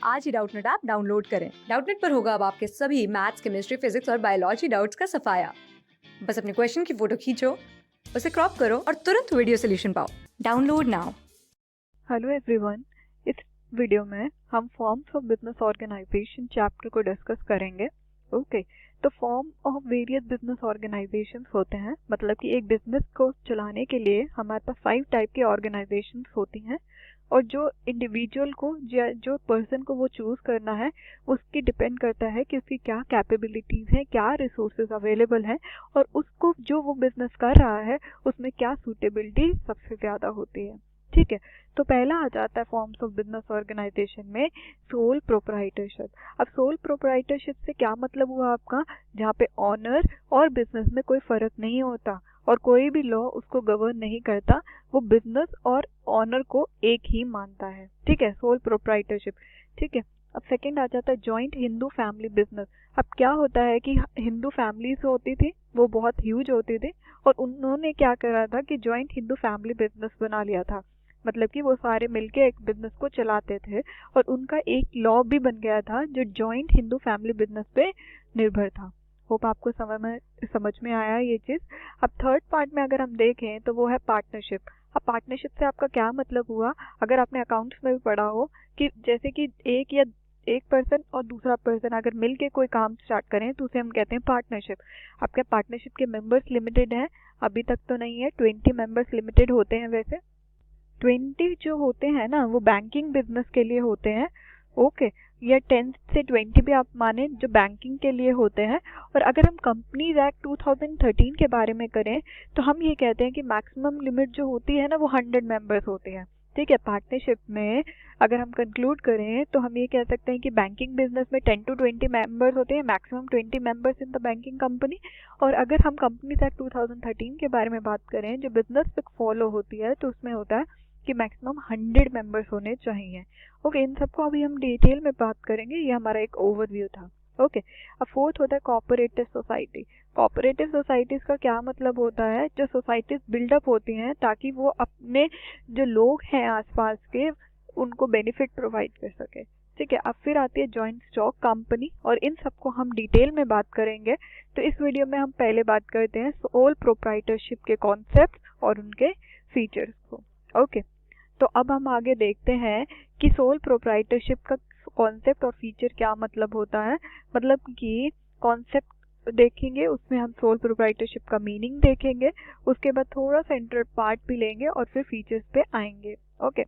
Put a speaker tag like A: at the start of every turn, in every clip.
A: आज ही Doubtnut app download करें। Doubtnut पर होगा अब आपके सभी मैथ्स, केमिस्ट्री, फिजिक्स और बायोलॉजी डाउट्स का सफाया। बस अपने क्वेश्चन की फोटो खींचो, उसे क्रॉप करो और तुरंत वीडियो सोल्यूशन पाओ। Download now.
B: हेलो एवरीवन, इस वीडियो में हम forms of business organisation chapter को डिस्कस करेंगे। ओके, तो form of various business organisations होते हैं, मतलब कि एक बिजनेस को चलाने के लिए हमारे पास 5 टाइप के ऑर्गेनाइजेशंस होती हैं और जो इंडिविजुअल को जो पर्सन को वो चूज़ करना है उसकी डिपेंड करता है कि उसकी क्या कैपेबिलिटीज़ हैं, क्या रिसोर्सेज अवेलेबल हैं और उसको जो वो बिजनेस कर रहा है उसमें क्या सूटेबिलिटी सबसे ज़्यादा होती है। ठीक है, तो पहला आ जाता है फॉर्म्स ऑफ बिजनेस ऑर्गेनाइजेशन में सोल प्रोप्राइटरशिप। अब सोल प्रोप्राइटरशिप से क्या मतलब हुआ आपका, जहाँ पे ऑनर और बिजनेस में कोई फर्क नहीं होता और कोई भी लॉ उसको गवर्न नहीं करता, वो बिजनेस और ऑनर को एक ही मानता है। ठीक है, सोल प्रोप्राइटरशिप। ठीक है, अब सेकंड आ जाता है जॉइंट हिंदू फैमिली बिजनेस। अब क्या होता है कि हिंदू फैमिलीज होती थी, वो बहुत ह्यूज होती थी और उन्होंने क्या करा था कि जॉइंट हिंदू फैमिली बिजनेस बना लिया था, मतलब कि वो सारे मिलके एक बिजनेस को चलाते थे और उनका एक लॉ भी बन गया था जो जॉइंट हिंदू फैमिली बिजनेस पे निर्भर था। होप आपको समझ में आया ये चीज़। अब थर्ड पार्ट में अगर हम देखें तो वो है पार्टनरशिप। अब पार्टनरशिप से आपका क्या मतलब हुआ, अगर आपने अकाउंट्स में भी पढ़ा हो कि जैसे कि एक पर्सन और दूसरा पर्सन अगर मिलके कोई काम स्टार्ट करें तो उसे हम कहते हैं पार्टनरशिप। आपके पार्टनरशिप के मेंबर्स लिमिटेड हैं, अभी तक तो नहीं है, 20 मेंबर्स लिमिटेड होते हैं। वैसे 20 जो होते हैं ना वो बैंकिंग बिजनेस के लिए होते हैं। ओके, या 10 से 20 भी आप माने जो बैंकिंग के लिए होते हैं। और अगर हम कंपनीज एक्ट 2013 के बारे में करें तो हम ये कहते हैं कि मैक्सिमम लिमिट जो होती है ना वो 100 मेंबर्स होते हैं। ठीक है, पार्टनरशिप में अगर हम कंक्लूड करें तो हम ये कह सकते हैं कि बैंकिंग बिजनेस में 10 to 20 मेंबर्स होते हैं, maximum 20 members in the banking company. और अगर हम कंपनीज एक्ट 2013 के बारे में बात करें जो बिजनेस पे फॉलो होती है तो उसमें होता है कि मैक्सिमम 100 मेंबर्स होने चाहिए। ओके, इन सबको अभी हम डिटेल में बात करेंगे, ये हमारा एक ओवरव्यू था। ओके, अब फोर्थ होता है कोऑपरेटिव सोसाइटी। कोऑपरेटिव सोसाइटीज का क्या मतलब होता है, जो सोसाइटीज बिल्डअप होती हैं ताकि वो अपने जो लोग हैं आसपास के उनको बेनिफिट प्रोवाइड कर सके। ठीक है, अब फिर आती है जॉइंट स्टॉक कंपनी और इन सबको हम डिटेल में बात करेंगे। तो इस वीडियो में हम पहले बात करते हैं सोल प्रोप्राइटरशिप के कॉन्सेप्ट और उनके फीचर्स को। ओके, तो अब हम आगे देखते हैं कि सोल प्रोप्राइटरशिप का कॉन्सेप्ट और फीचर क्या मतलब होता है। मतलब कि कॉन्सेप्ट देखेंगे, उसमें हम सोल प्रोप्राइटरशिप का मीनिंग देखेंगे, उसके बाद थोड़ा सा इंटर पार्ट भी लेंगे और फिर फीचर्स पे आएंगे। ओके,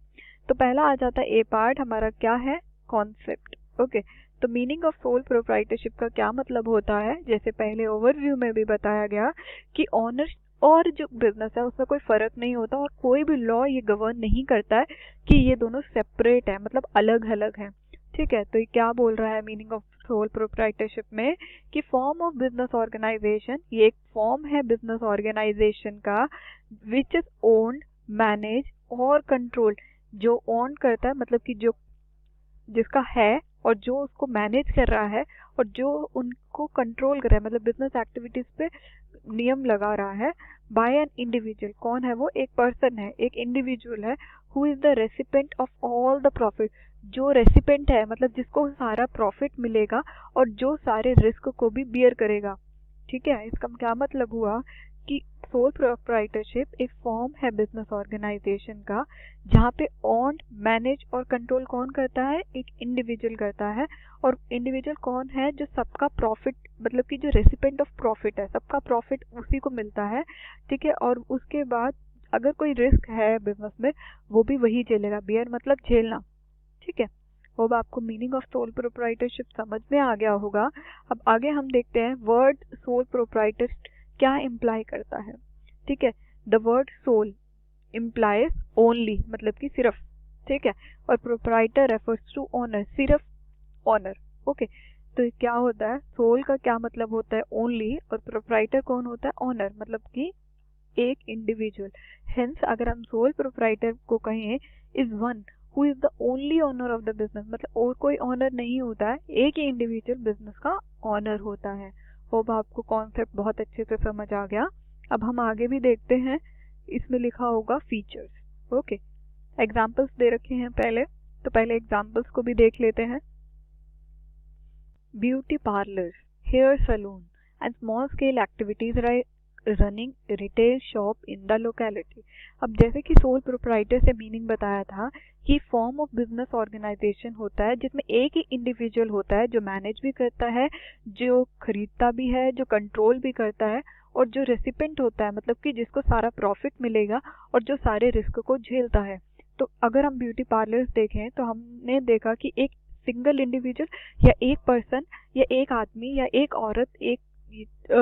B: तो पहला आ जाता है ए पार्ट, हमारा क्या है, कॉन्सेप्ट। ओके, तो मीनिंग ऑफ सोल प्रोप्राइटरशिप का क्या मतलब होता है, जैसे पहले ओवरव्यू में भी बताया गया कि ऑनर और जो बिजनेस है उसमें कोई फर्क नहीं होता और कोई भी लॉ ये गवर्न नहीं करता है कि ये दोनों सेपरेट है, मतलब अलग अलग हैं। ठीक है, तो ये क्या बोल रहा है मीनिंग ऑफ सोल प्रोप्राइटरशिप में कि फॉर्म ऑफ बिजनेस ऑर्गेनाइजेशन, ये एक फॉर्म है बिजनेस ऑर्गेनाइजेशन का विच इज ओन्ड, मैनेज और कंट्रोल। जो ओन करता है मतलब कि जो जिसका है और जो उसको मैनेज कर रहा है और जो उनको कंट्रोल कर रहा है, मतलब बिजनेस एक्टिविटीज पे नियम लगा रहा है, बाय एन इंडिविजुअल। कौन है वो, एक पर्सन है, एक इंडिविजुअल है, who is the recipient of all the profit. जो रेसिपेंट है मतलब जिसको सारा प्रॉफिट मिलेगा और जो सारे रिस्क को भी बियर करेगा। ठीक है, इसका क्या मतलब हुआ कि सोल प्रोप्राइटरशिप एक फॉर्म है बिजनेस ऑर्गेनाइजेशन का जहाँ पे ऑन, मैनेज और कंट्रोल कौन करता है, एक इंडिविजुअल करता है। और इंडिविजुअल कौन है, जो सबका प्रॉफिट, मतलब कि जो रेसिपेंट ऑफ प्रॉफिट है, सबका प्रॉफिट उसी को मिलता है। ठीक है, और उसके बाद अगर कोई रिस्क है बिजनेस में वो भी वही झेलेगा, बियर मतलब झेलना। ठीक है, वो अब आपको मीनिंग ऑफ सोल प्रोप्राइटरशिप समझ में आ गया होगा। अब आगे हम देखते हैं वर्ड सोल प्रोप्राइटर क्या इम्प्लाई करता है। ठीक है, the word sole implies only, मतलब कि सिर्फ। ठीक है, और प्रोप्राइटर रेफर्स टू ओनर, सिर्फ ओनर। ओके, तो क्या होता है, सोल का क्या मतलब होता है, ओनली, और प्रोप्राइटर कौन होता है, ओनर, मतलब कि एक इंडिविजुअल। हेंस अगर हम सोल प्रोप्राइटर को कहें is one who is the only owner of the business, मतलब और कोई ओनर नहीं होता है, एक ही इंडिविजुअल बिजनेस का ओनर होता है। होप आपको कॉन्सेप्ट बहुत अच्छे से समझ आ गया। अब हम आगे भी देखते हैं, इसमें लिखा होगा फीचर्स। ओके, एग्जाम्पल्स दे रखे हैं पहले। तो पहले एग्जाम्पल्स को भी देख लेते हैं। Beauty parlour, hair salon and small scale activities running retail shop in the locality. अब जैसे कि सोल प्रोप्राइटर से मीनिंग बताया था कि फॉर्म ऑफ बिजनेस ऑर्गेनाइजेशन होता है जिसमें एक ही इंडिविजुअल होता है जो मैनेज भी करता है, जो खरीदता भी है, जो कंट्रोल भी करता है, और जो रेसिपेंट होता है मतलब कि जिसको सारा प्रॉफिट मिलेगा और जो सारे रिस्क को झेलता है। तो अगर हम ब्यूटी पार्लर्स देखें तो हमने देखा कि एक सिंगल इंडिविजुअल या एक पर्सन या एक आदमी या एक औरत एक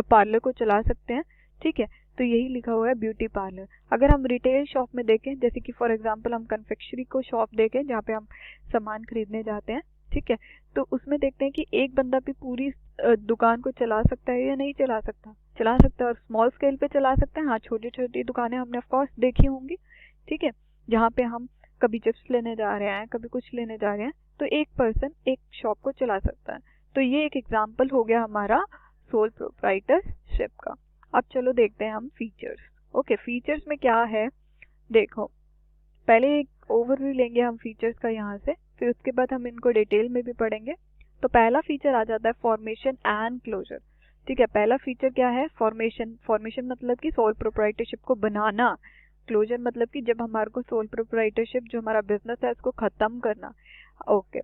B: पार्लर को चला सकते हैं, ठीक है। तो यही लिखा हुआ है ब्यूटी पार्लर। अगर हम रिटेल शॉप में देखें, जैसे कि फॉर एग्जांपल हम कन्फेक्शनरी को शॉप देखें जहाँ पे हम सामान खरीदने जाते हैं, ठीक है, तो उसमें देखते हैं कि एक बंदा भी पूरी दुकान को चला सकता है या नहीं चला सकता। चला सकता है और स्मॉल स्केल पे चला सकता है। हाँ, छोटी छोटी दुकानें हमने ऑफकोर्स देखी होंगी, ठीक है, जहाँ पे हम कभी चिप्स लेने जा रहे हैं, कभी कुछ लेने जा रहे हैं, तो एक पर्सन एक शॉप को चला सकता है। तो ये एक एग्जाम्पल हो गया हमारा सोल प्रोप्राइटरशिप का। अब चलो देखते हैं हम फीचर्स। ओके, फीचर्स में क्या है, देखो पहले एक ओवरव्यू लेंगे हम फीचर्स का यहाँ से, फिर उसके बाद हम इनको डिटेल में भी पढ़ेंगे। तो पहला फीचर आ जाता है फॉर्मेशन एंड क्लोजर, ठीक है। पहला फीचर क्या है, फॉर्मेशन। फॉर्मेशन मतलब कि सोल प्रोप्राइटरशिप को बनाना, क्लोजर मतलब कि जब हमारे को सोल प्रोप्राइटरशिप जो हमारा बिजनेस है उसको खत्म करना। ओके,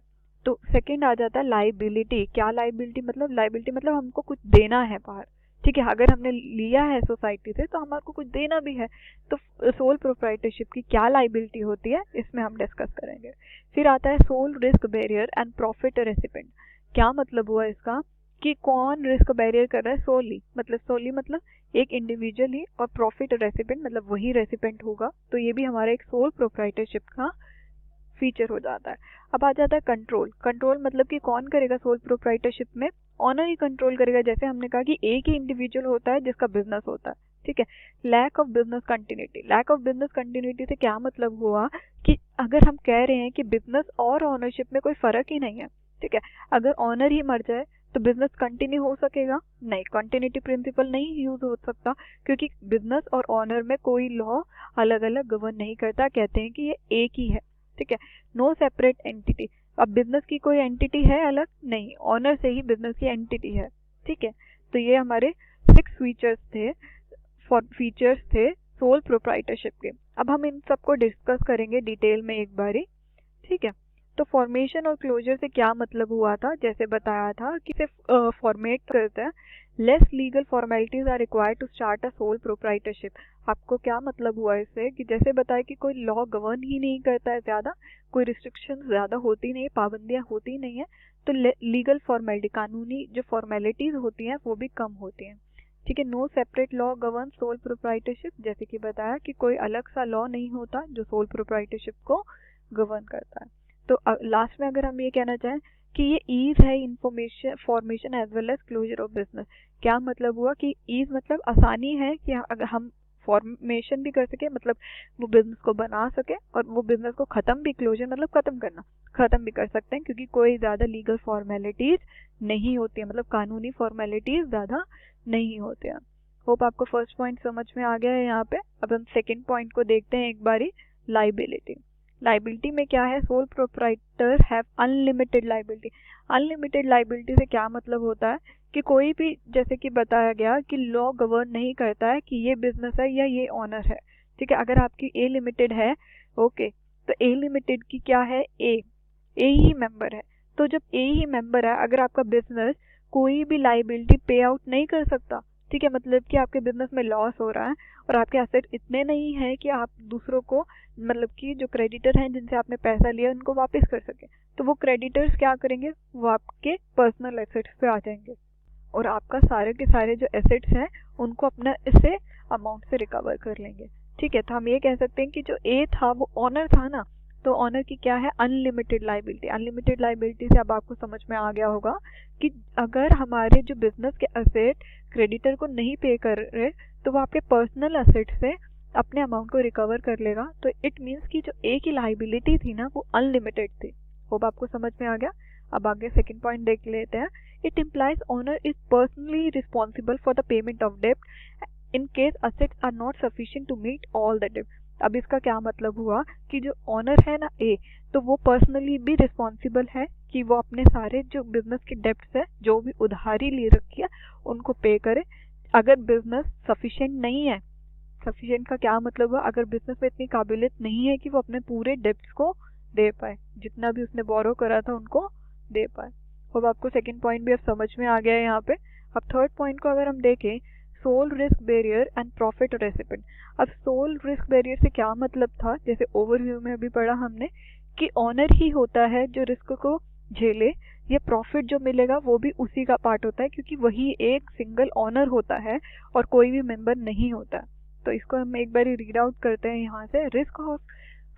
B: तो सेकंड आ जाता है लाइबिलिटी। क्या लाइबिलिटी मतलब, लाइबिलिटी मतलब हमको कुछ देना है बाहर, ठीक है। अगर हमने लिया है सोसाइटी से तो हमारे को कुछ देना भी है। तो सोल प्रोप्राइटरशिप की क्या लाइबिलिटी होती है इसमें हम डिस्कस करेंगे। फिर आता है sole risk bearer and profit recipient. क्या मतलब हुआ इसका कि कौन रिस्क बैरियर कर रहा है, सोली मतलब एक इंडिविजुअल ही, और प्रॉफिट रेसिपेंट मतलब वही रेसिपेंट होगा। तो ये भी हमारा एक सोल प्रोप्राइटरशिप का फीचर हो जाता है। अब आ जाता है कंट्रोल। कंट्रोल मतलब कि कौन करेगा सोल प्रोप्राइटरशिप में, ऑनर ही कंट्रोल करेगा। जैसे हमने कहा कि एक ही इंडिविजुअल होता है जिसका बिजनेस होता है, ठीक है। Lack of business continuity. Lack of business continuity से क्या मतलब हुआ कि अगर हम कह रहे हैं कि बिजनेस और ऑनरशिप में कोई फर्क ही नहीं है, ठीक है। अगर ऑनर ही मर जाए तो बिजनेस कंटिन्यू हो सकेगा नहीं, कंटिन्यूटी प्रिंसिपल नहीं यूज हो सकता, क्योंकि बिजनेस और ऑनर में कोई लॉ अलग अलग गवर्न नहीं करता, कहते हैं कि ये एक ही है, ठीक है। No separate entity. अब बिजनेस की कोई एंटिटी है अलग नहीं, ऑनर से ही बिजनेस की एंटिटी है, ठीक है। तो ये हमारे 6 फीचर्स थे सोल प्रोप्राइटरशिप के। अब हम इन सबको डिस्कस करेंगे डिटेल में एक बारी, ठीक है। तो फॉर्मेशन और क्लोजर से क्या मतलब हुआ था, जैसे बताया था कि सिर्फ फॉर्मेट करता है, less legal formalities are required to start a sole proprietorship. आपको क्या मतलब हुआ इससे कि जैसे बताया कि कोई लॉ गवर्न ही नहीं करता है, ज़्यादा कोई रिस्ट्रिक्शन ज़्यादा होती नहीं, पाबंदियाँ होती नहीं है, तो लीगल फॉर्मेलिटी, कानूनी जो फॉर्मेलिटीज़ होती हैं वो भी कम होती हैं, ठीक है। No separate law govern sole proprietorship, जैसे कि बताया कि कोई अलग सा लॉ नहीं होता जो सोल प्रोप्राइटरशिप को गवर्न करता है। तो लास्ट में अगर हम ये कहना चाहें कि ये ईज है information formation as well as closure of business. क्या मतलब हुआ कि ईज मतलब आसानी है कि अगर हम फॉर्मेशन भी कर सके, मतलब वो बिजनेस को बना सके, और वो बिजनेस को खत्म भी, क्लोजर मतलब खत्म करना, खत्म भी कर सकते हैं, क्योंकि कोई ज़्यादा लीगल फॉर्मेलिटीज नहीं होती है, मतलब कानूनी फॉर्मेलिटीज ज़्यादा नहीं होते हैं। होप आपको फर्स्ट पॉइंट समझ में आ गया है यहाँ पे। अब हम सेकेंड पॉइंट को देखते हैं एक बारी, लाइबिलिटी। लाइबिलिटी में क्या है, sole proprietor have unlimited liability. Unlimited liability से क्या मतलब होता है कि कोई भी, जैसे कि बताया गया कि लॉ गवर्न नहीं करता है कि ये बिजनेस है या ये ऑनर है, ठीक है। अगर आपकी ए लिमिटेड है, ओके, तो ए लिमिटेड की क्या है, ए ही मेंबर है। तो जब ए ही मेंबर है, अगर आपका बिजनेस कोई भी लाइबिलिटी पे आउट नहीं कर सकता, ठीक है, मतलब कि आपके बिजनेस में लॉस हो रहा है और आपके एसेट इतने नहीं है कि आप दूसरों को, मतलब कि जो क्रेडिटर हैं जिनसे आपने पैसा लिया उनको वापस कर सके, तो वो क्रेडिटर्स क्या करेंगे, वो आपके पर्सनल एसेट्स पे आ जाएंगे और आपका सारे के सारे जो एसेट्स हैं उनको अपना इससे अमाउंट से रिकवर कर लेंगे, ठीक है। तो हम ये कह सकते हैं कि जो ए था वो ऑनर था ना, तो ऑनर की क्या है, अनलिमिटेड लाइबिलिटी। अनलिमिटेड लाइबिलिटी से अब आपको समझ में आ गया होगा कि अगर हमारे जो बिजनेस के एसेट क्रेडिटर को नहीं पे कर रहे तो वो आपके पर्सनल एसेट से अपने अमाउंट को रिकवर कर लेगा। तो इट मीन्स कि जो ए की लाइबिलिटी थी ना वो अनलिमिटेड थी। होप आपको समझ में आ गया। अब आगे सेकंड पॉइंट देख लेते हैं। It implies owner is personally responsible for the payment of डेब्ट in case assets are not sufficient to meet all the डेब्ट। अब इसका क्या मतलब हुआ कि जो ऑनर है ना ए, तो वो पर्सनली भी रिस्पॉन्सिबल है कि वो अपने सारे जो बिजनेस के डेब्ट्स है, जो भी उधारी ले रखी है, उनको पे करे। अगर बिजनेस सफिशिएंट नहीं है, सफिशिएंट का क्या मतलब हुआ, अगर बिजनेस में इतनी काबिलियत नहीं है कि वो अपने पूरे डेब्ट्स को दे पाए, जितना भी उसने बोरो करा था उनको दे पाए। अब आपको सेकंड पॉइंट भी अब समझ में आ गया है यहाँ पे। अब थर्ड पॉइंट को अगर हम देखें, sole risk bearer and profit recipient. अब सोल रिस्क बैरियर से क्या मतलब था, जैसे ओवरव्यू में अभी पढ़ा हमने कि ऑनर ही होता है जो रिस्क को झेले, ये प्रॉफिट जो मिलेगा वो भी उसी का पार्ट होता है, क्योंकि वही एक सिंगल ऑनर होता है और कोई भी मेंबर नहीं होता। तो इसको हम एक बार रीड आउट करते हैं यहाँ से। Risk of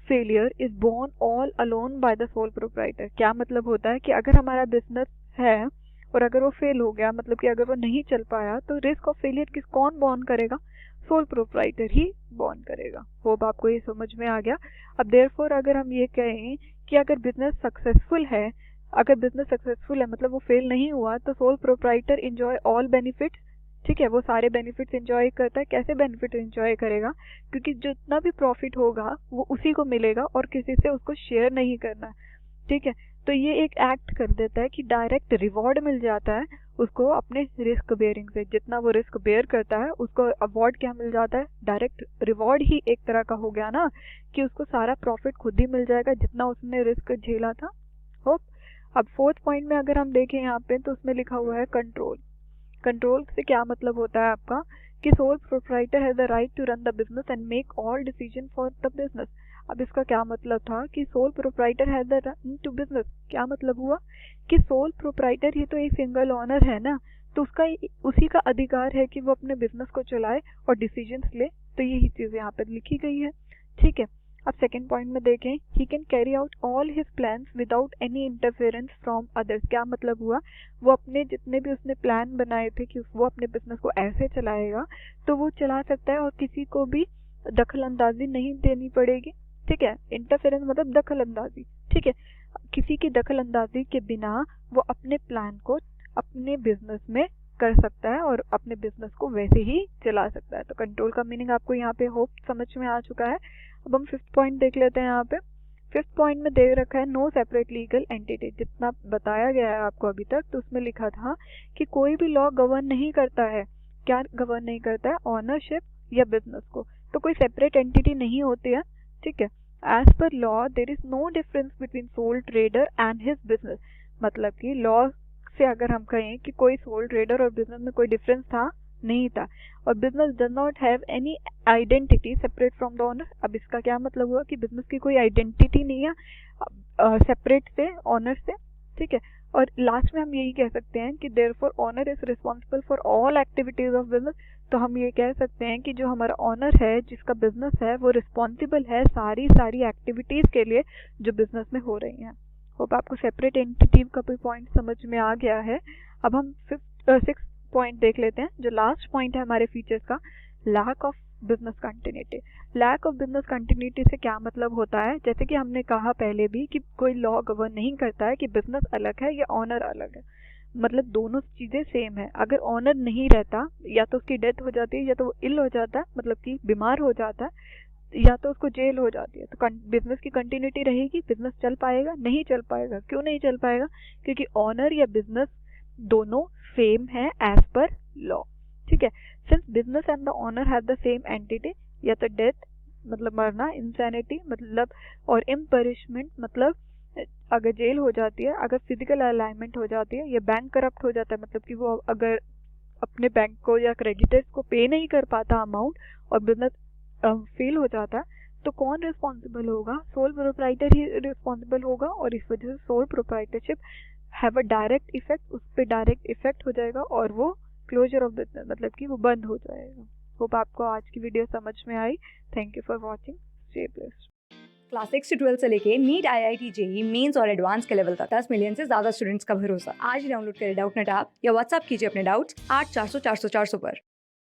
B: failure is borne all alone by the sole proprietor. क्या मतलब होता है कि अगर हमारा बिजनेस है और अगर वो फेल हो गया, मतलब कि अगर वो नहीं चल पाया, तो रिस्क ऑफ फेलियर कौन बॉर्न करेगा? सोल प्रोप्राइटर ही बॉर्न करेगा। होप आपको ये समझ में आ गया। अब देयरफॉर अगर हम ये कहें कि अगर बिजनेस सक्सेसफुल है, मतलब वो फेल नहीं हुआ, तो sole proprietor enjoy all benefits. ठीक है, वो सारे बेनिफिट्स एंजॉय करता है। कैसे बेनिफिट एंजॉय करेगा? क्योंकि जितना भी प्रॉफिट होगा वो उसी को मिलेगा और किसी से उसको शेयर नहीं करना। ठीक है, तो ये एक एक्ट कर देता है कि डायरेक्ट रिवॉर्ड मिल जाता है उसको अपने रिस्क बेयरिंग से। जितना वो रिस्क बेयर करता है उसको अवार्ड क्या मिल जाता है? डायरेक्ट रिवॉर्ड ही एक तरह का हो गया ना, कि उसको सारा प्रॉफिट खुद ही मिल जाएगा जितना उसने रिस्क झेला था। होप। अब फोर्थ पॉइंट में अगर हम देखें यहाँ पे, तो उसमें लिखा हुआ है कंट्रोल। कंट्रोल से क्या मतलब होता है आपका कि sole proprietor has the right to run the business and make all decision for the business. अब इसका क्या मतलब था कि sole proprietor has the right to business. क्या मतलब हुआ कि सोल प्रोप्राइटर ही तो एक सिंगल ओनर है ना, तो उसका उसी का अधिकार है कि वो अपने बिजनेस को चलाए और डिसीजंस ले। तो यही चीज यहाँ पर लिखी गई है। ठीक है, अब सेकेंड पॉइंट में देखें, he can carry out all his plans without any interference from others. क्या मतलब हुआ? वो अपने जितने भी उसने प्लान बनाए थे कि वो अपने बिजनेस को ऐसे चलाएगा, तो वो चला सकता है और किसी को भी दखल अंदाजी नहीं देनी पड़ेगी। ठीक है, इंटरफेरेंस मतलब दखल अंदाजी। ठीक है, किसी की दखल अंदाजी के बिना वो अपने प्लान को अपने बिजनेस में कर सकता है और अपने बिजनेस को वैसे ही चला सकता है। तो कंट्रोल का मीनिंग आपको यहाँ पे होप समझ में आ चुका है। अब हम फिफ्थ पॉइंट देख लेते हैं। यहाँ पे फिफ्थ पॉइंट में दे रखा है नो सेपरेट लीगल एंटिटी। जितना बताया गया है आपको अभी तक, तो उसमें लिखा था कि कोई भी लॉ गवर्न नहीं करता है। क्या गवर्न नहीं करता है? ऑनरशिप या बिजनेस को। तो कोई सेपरेट एंटिटी नहीं होती है। ठीक है, as per law there is no difference between sole trader and his business. मतलब कि लॉ से अगर हम कहें कि कोई सोल ट्रेडर और बिजनेस में कोई डिफरेंस था, नहीं था। और business does not have any identity separate from the owner. अब इसका क्या मतलब हुआ कि बिजनेस की कोई आइडेंटिटी नहीं है सेपरेट से ओनर से। ठीक है, और लास्ट में हम यही कह सकते हैं कि therefore owner is responsible for all activities of business. तो हम ये कह सकते हैं कि जो हमारा ओनर है, जिसका बिजनेस है, वो रिस्पॉन्सिबल है सारी एक्टिविटीज के लिए जो बिजनेस में हो रही हैं। होप आपको सेपरेट एंटिटी का भी पॉइंट समझ में आ गया है। अब हम सिक्स पॉइंट देख लेते हैं, जो लास्ट पॉइंट है हमारे फीचर्स का, lack of business continuity. Lack of business continuity से क्या मतलब होता है? जैसे कि हमने कहा पहले भी कि कोई लॉ गवर्न नहीं करता है कि बिजनेस अलग है या ऑनर अलग है। मतलब दोनों चीजें सेम है। अगर ऑनर नहीं रहता, या तो उसकी डेथ हो जाती है, या तो वो इल हो जाता है, मतलब कि बीमार हो जाता है, या तो उसको जेल हो जाती है, तो बिजनेस की कंटिन्यूटी रहेगी, बिजनेस चल पाएगा? नहीं चल पाएगा। क्यों नहीं चल पाएगा? क्योंकि ऑनर या बिजनेस दोनों सेम है एज पर लॉ। ठीक है, since business and the owner have the same entity, या तो डेथ मतलब मरना, इंसैनिटी मतलब, और इम्परिशमेंट मतलब अगर जेल हो जाती है, अगर फिजिकल अलाइनमेंट हो जाती है, या बैंक करप्ट हो जाता है, मतलब कि वो अगर अपने बैंक को या क्रेडिटर्स को पे नहीं कर पाता अमाउंट और बिजनेस फेल हो जाता है, तो कौन रिस्पॉन्सिबल होगा? सोल प्रोप्राइटर ही रिस्पॉन्सिबल होगा। और इस वजह से sole proprietorship have a direct effect, उस पर डायरेक्ट इफेक्ट हो जाएगा और वो क्लोजर ऑफ बिजनेस मतलब कि वो बंद हो जाएगा। होप आपको आज की वीडियो समझ में आई। Thank you for watching. Stay blessed.
A: Class 6 से 12 से लेके नीट, IIT, JEE मेंस और एडवांस के लेवल तक 10 मिलियन से ज्यादा स्टूडेंट्स का भरोसा। आज ही डाउनलोड करें डाउटनेट ऐप या व्हाट्सएप कीजिए अपने डाउट्स 8400 400 400 पर।